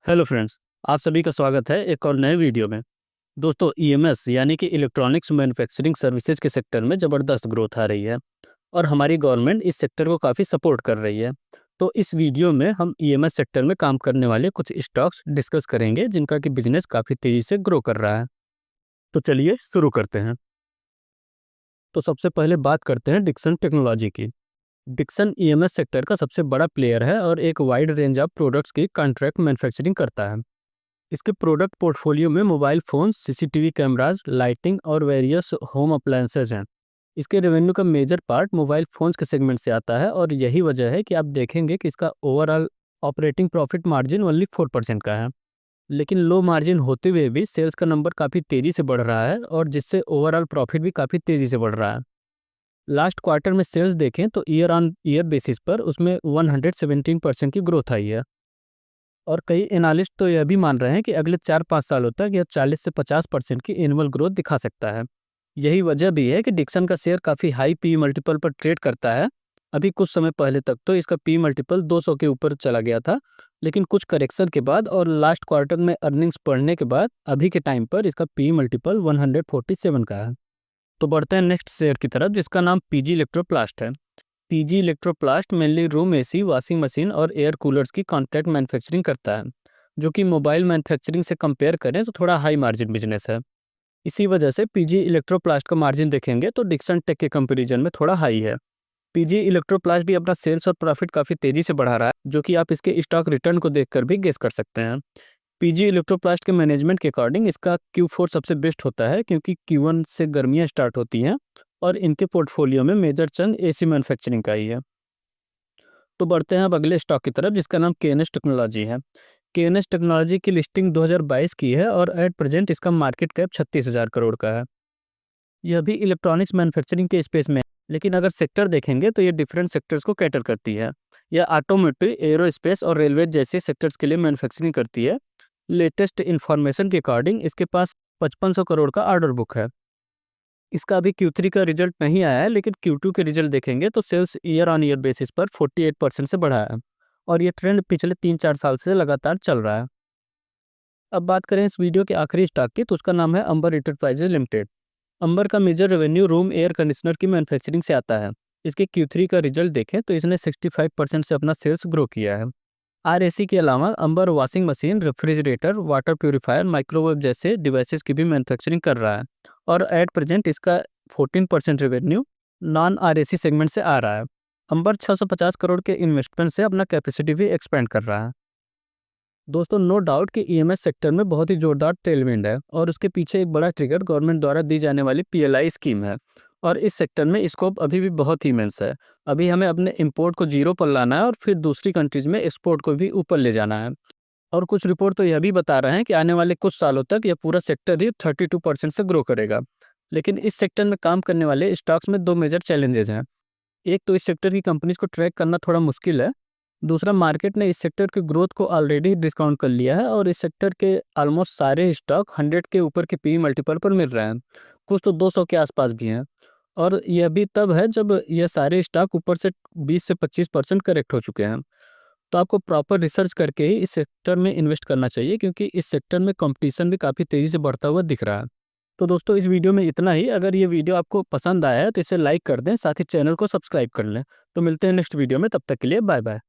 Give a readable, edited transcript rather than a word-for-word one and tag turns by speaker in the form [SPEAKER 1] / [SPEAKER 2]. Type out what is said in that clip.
[SPEAKER 1] Hello friends. आप सभी का स्वागत है एक और नए वीडियो में। दोस्तों, ईएमएस यानी कि इलेक्ट्रॉनिक्स मैन्युफैक्चरिंग सर्विसेज के सेक्टर में ज़बरदस्त ग्रोथ आ रही है और हमारी गवर्नमेंट इस सेक्टर को काफ़ी सपोर्ट कर रही है। तो इस वीडियो में हम ईएमएस सेक्टर में काम करने वाले कुछ स्टॉक्स डिस्कस करेंगे जिनका कि बिजनेस काफ़ी तेज़ी से ग्रो कर रहा है। तो चलिए शुरू करते हैं। तो सबसे पहले बात करते हैं डिक्सन टेक्नोलॉजी की। डिक्सन ईएमएस सेक्टर का सबसे बड़ा प्लेयर है और एक वाइड रेंज ऑफ प्रोडक्ट्स की कॉन्ट्रैक्ट मैन्युफैक्चरिंग करता है। इसके प्रोडक्ट पोर्टफोलियो में mobile phone, CCTV cameras, lighting और वेरियस होम अप्लायंसेज हैं। इसके रेवेन्यू का मेजर पार्ट मोबाइल फ़ोन्स के सेगमेंट से आता है और यही वजह है कि आप देखेंगे कि इसका overall operating profit margin only 4% का है। लेकिन लो मार्जिन होते हुए भी सेल्स का नंबर काफ़ी तेज़ी से बढ़ रहा है और जिससे ओवरऑल प्रॉफिट भी काफ़ी तेज़ी से बढ़ रहा है। लास्ट क्वार्टर में सेल्स देखें तो ईयर ऑन ईयर बेसिस पर उसमें 117% की ग्रोथ आई है। और कई एनालिस्ट तो यह भी मान रहे हैं कि अगले 4-5 सालों तक यह 40 से 50% की एनुअल ग्रोथ दिखा सकता है। यही वजह भी है कि डिक्सन का शेयर काफ़ी हाई पी मल्टीपल पर ट्रेड करता है। अभी कुछ समय पहले तक तो इसका पी मल्टीपल 200 के ऊपर चला गया था, लेकिन कुछ करेक्शन के बाद और लास्ट क्वार्टर में अर्निंग्स बढ़ने के बाद अभी के टाइम पर इसका पी मल्टीपल 147 का है। तो बढ़ते हैं नेक्स्ट शेयर की तरफ जिसका नाम पीजी इलेक्ट्रोप्लास्ट है। PG Electroplast mainly room AC, washing machine और एयर कूलर्स की कॉन्ट्रैक्ट मैन्युफैक्चरिंग करता है, जो कि मोबाइल मैन्युफैक्चरिंग से कंपेयर करें तो थोड़ा हाई मार्जिन बिजनेस है। इसी वजह से पीजी इलेक्ट्रोप्लास्ट का मार्जिन देखेंगे तो डिक्सन टेक के कंपैरिजन में थोड़ा हाई है। पीजी इलेक्ट्रोप्लास्ट भी अपना सेल्स और प्रॉफिट काफ़ी तेज़ी से बढ़ा रहा है, जो कि आप इसके स्टॉक रिटर्न को देखकर भी गेस कर सकते हैं। पीजी इलेक्ट्रोप्लास्ट के मैनेजमेंट के अकॉर्डिंग इसका Q4 सबसे बेस्ट होता है क्योंकि Q1 से गर्मियाँ स्टार्ट होती हैं और इनके पोर्टफोलियो में मेजर चंग एसी मैन्युफैक्चरिंग का ही है। तो बढ़ते हैं अब अगले स्टॉक की तरफ जिसका नाम केएनएस टेक्नोलॉजी है। केएनएस टेक्नोलॉजी की लिस्टिंग 2022 की है और एट प्रेजेंट इसका मार्केट कैप 36,000 करोड़ का है। यह भी इलेक्ट्रॉनिक्स मैन्युफैक्चरिंग के स्पेस में है, लेकिन अगर सेक्टर देखेंगे तो ये डिफरेंट सेक्टर्स को कैटर करती है। यह ऑटोमोटिव, एरोस्पेस और रेलवे जैसे सेक्टर्स के लिए मैन्युफैक्चरिंग करती है। लेटेस्ट इन्फॉर्मेशन के अकॉर्डिंग इसके पास 5500 करोड़ का ऑर्डर बुक है। इसका अभी Q3 का रिजल्ट नहीं आया है, लेकिन Q2 के रिजल्ट देखेंगे तो sales year on year basis पर 48% से बढ़ा है और ये ट्रेंड पिछले 3-4 साल से लगातार चल रहा है। अब बात करें इस वीडियो के आखिरी स्टॉक की तो उसका नाम है अंबर एंटरप्राइजेज लिमिटेड। अंबर का major revenue room air conditioner की मैन्युफैक्चरिंग से आता है। इसके Q3 का रिजल्ट देखें तो इसने 65% से अपना सेल्स ग्रो किया है। आरएसी के अलावा Amber washing machine, refrigerator, water purifier, microwave जैसे डिवाइसेस की भी मैन्युफैक्चरिंग कर रहा है और एट प्रेजेंट इसका 14% रेवेन्यू नॉन आरएसी सेगमेंट से आ रहा है। अंबर 650 करोड़ के इन्वेस्टमेंट से अपना कैपेसिटी भी एक्सपेंड कर रहा है। दोस्तों, नो डाउट कि ईएमएस सेक्टर में बहुत ही जोरदार टेलविंड है और उसके पीछे एक बड़ा ट्रिगर गवर्नमेंट द्वारा दी जाने वाली पीएलआई स्कीम है और इस सेक्टर में स्कोप अभी भी बहुत ही इमेंस है। अभी हमें अपने इंपोर्ट को जीरो पर लाना है और फिर दूसरी कंट्रीज में एक्सपोर्ट को भी ऊपर ले जाना है। और कुछ रिपोर्ट तो यह भी बता रहे हैं कि आने वाले कुछ सालों तक यह पूरा सेक्टर ही 32% से ग्रो करेगा। लेकिन इस सेक्टर में काम करने वाले स्टॉक्स में दो मेजर चैलेंजेस हैं। एक तो इस सेक्टर की कंपनीज को ट्रैक करना थोड़ा मुश्किल है। दूसरा, मार्केट ने इस सेक्टर की ग्रोथ को ऑलरेडी डिस्काउंट कर लिया है और इस सेक्टर के ऑलमोस्ट सारे स्टॉक 100 के ऊपर के पी मल्टीपल पर मिल रहे हैं। कुछ तो 200 के आसपास भी हैं और यह भी तब है जब ये सारे स्टॉक ऊपर से 20 से 25% करेक्ट हो चुके हैं। तो आपको प्रॉपर रिसर्च करके ही इस सेक्टर में इन्वेस्ट करना चाहिए क्योंकि इस सेक्टर में कंपटीशन भी काफ़ी तेज़ी से बढ़ता हुआ दिख रहा है। तो दोस्तों, इस वीडियो में इतना ही। अगर ये वीडियो आपको पसंद आया है तो इसे लाइक कर दें, साथ ही चैनल को सब्सक्राइब कर लें। तो मिलते हैं नेक्स्ट वीडियो में, तब तक के लिए बाय बाय।